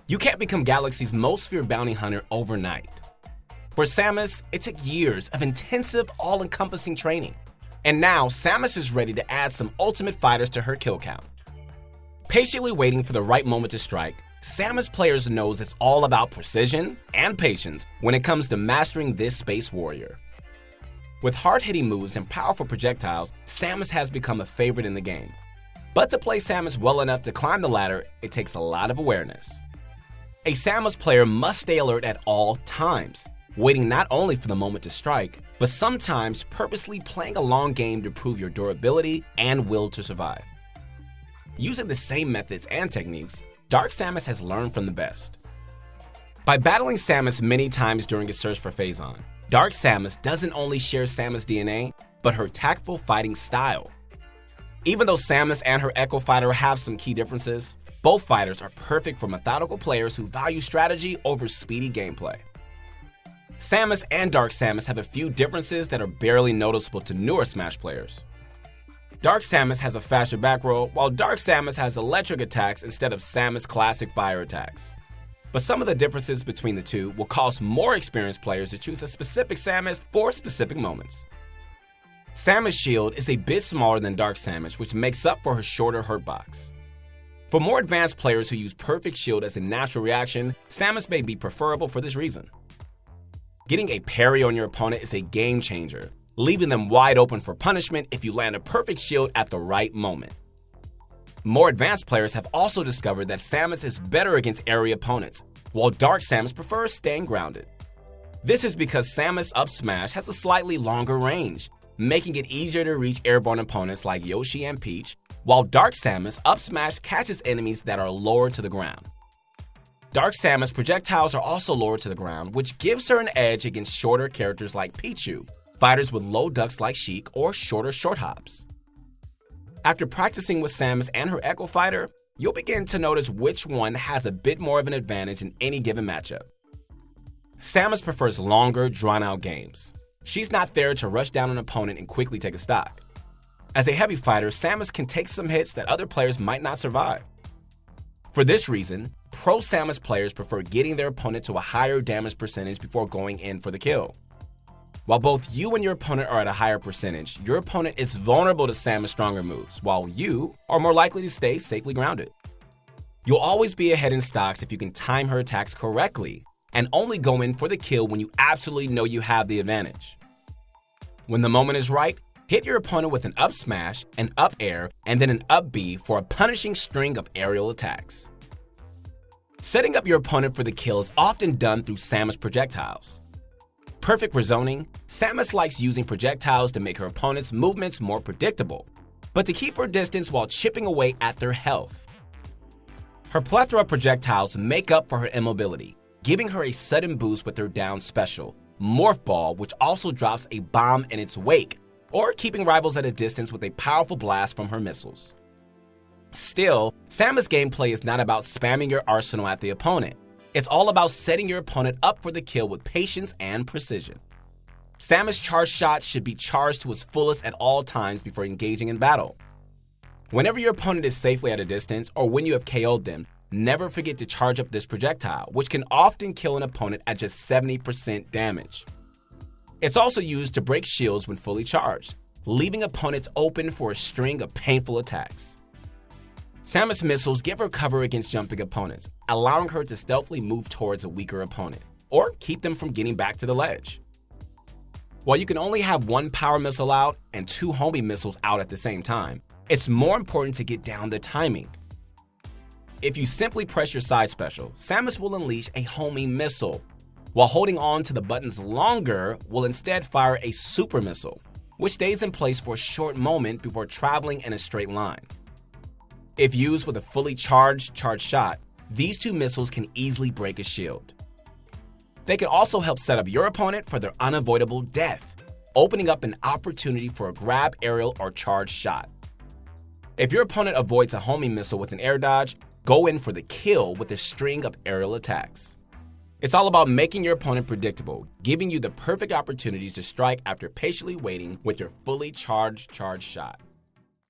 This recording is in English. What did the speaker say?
You can't become Galaxy's most feared bounty hunter overnight. For Samus, it took years of intensive, all-encompassing training. And now, Samus is ready to add some ultimate fighters to her kill count. Patiently waiting for the right moment to strike, Samus players knows it's all about precision and patience when it comes to mastering this space warrior. With hard-hitting moves and powerful projectiles, Samus has become a favorite in the game. But to play Samus well enough to climb the ladder, it takes a lot of awareness. A Samus player must stay alert at all times, waiting not only for the moment to strike, but sometimes purposely playing a long game to prove your durability and will to survive. Using the same methods and techniques, Dark Samus has learned from the best. By battling Samus many times during his search for Phazon, Dark Samus doesn't only share Samus DNA, but her tactful fighting style. Even though Samus and her Echo Fighter have some key differences, both fighters are perfect for methodical players who value strategy over speedy gameplay. Samus and Dark Samus have a few differences that are barely noticeable to newer Smash players. Dark Samus has a faster back row, while Dark Samus has electric attacks instead of Samus' classic fire attacks. But some of the differences between the two will cause more experienced players to choose a specific Samus for specific moments. Samus' shield is a bit smaller than Dark Samus, which makes up for her shorter hurt box. For more advanced players who use perfect shield as a natural reaction, Samus may be preferable for this reason. Getting a parry on your opponent is a game changer, leaving them wide open for punishment if you land a perfect shield at the right moment. More advanced players have also discovered that Samus is better against area opponents, while Dark Samus prefers staying grounded. This is because Samus up smash has a slightly longer range, making it easier to reach airborne opponents like Yoshi and Peach, while Dark Samus up smash catches enemies that are lower to the ground. Dark Samus projectiles are also lower to the ground, which gives her an edge against shorter characters like Pichu, fighters with low ducks like Sheik, or shorter short hops. After practicing with Samus and her Echo Fighter, you'll begin to notice which one has a bit more of an advantage in any given matchup. Samus prefers longer, drawn-out games. She's not there to rush down an opponent and quickly take a stock. As a heavy fighter, Samus can take some hits that other players might not survive. For this reason, pro Samus players prefer getting their opponent to a higher damage percentage before going in for the kill. While both you and your opponent are at a higher percentage, your opponent is vulnerable to Samus' stronger moves, while you are more likely to stay safely grounded. You'll always be ahead in stocks if you can time her attacks correctly, and only go in for the kill when you absolutely know you have the advantage. When the moment is right, hit your opponent with an up smash, an up air, and then an up B for a punishing string of aerial attacks. Setting up your opponent for the kill is often done through Samus projectiles. Perfect for zoning, Samus likes using projectiles to make her opponent's movements more predictable, but to keep her distance while chipping away at their health. Her plethora of projectiles make up for her immobility, giving her a sudden boost with her down special, Morph Ball, which also drops a bomb in its wake, or keeping rivals at a distance with a powerful blast from her missiles. Still, Samus gameplay is not about spamming your arsenal at the opponent. It's all about setting your opponent up for the kill with patience and precision. Samus' charge shot should be charged to its fullest at all times before engaging in battle. Whenever your opponent is safely at a distance or when you have KO'd them, never forget to charge up this projectile, which can often kill an opponent at just 70% damage. It's also used to break shields when fully charged, leaving opponents open for a string of painful attacks. Samus missiles give her cover against jumping opponents, allowing her to stealthily move towards a weaker opponent, or keep them from getting back to the ledge. While you can only have one power missile out and two homing missiles out at the same time, it's more important to get down the timing. If you simply press your side special, Samus will unleash a homing missile, while holding on to the buttons longer will instead fire a super missile, which stays in place for a short moment before traveling in a straight line. If used with a fully charged shot, these two missiles can easily break a shield. They can also help set up your opponent for their unavoidable death, opening up an opportunity for a grab, aerial, or charged shot. If your opponent avoids a homing missile with an air dodge, go in for the kill with a string of aerial attacks. It's all about making your opponent predictable, giving you the perfect opportunities to strike after patiently waiting with your fully charged shot.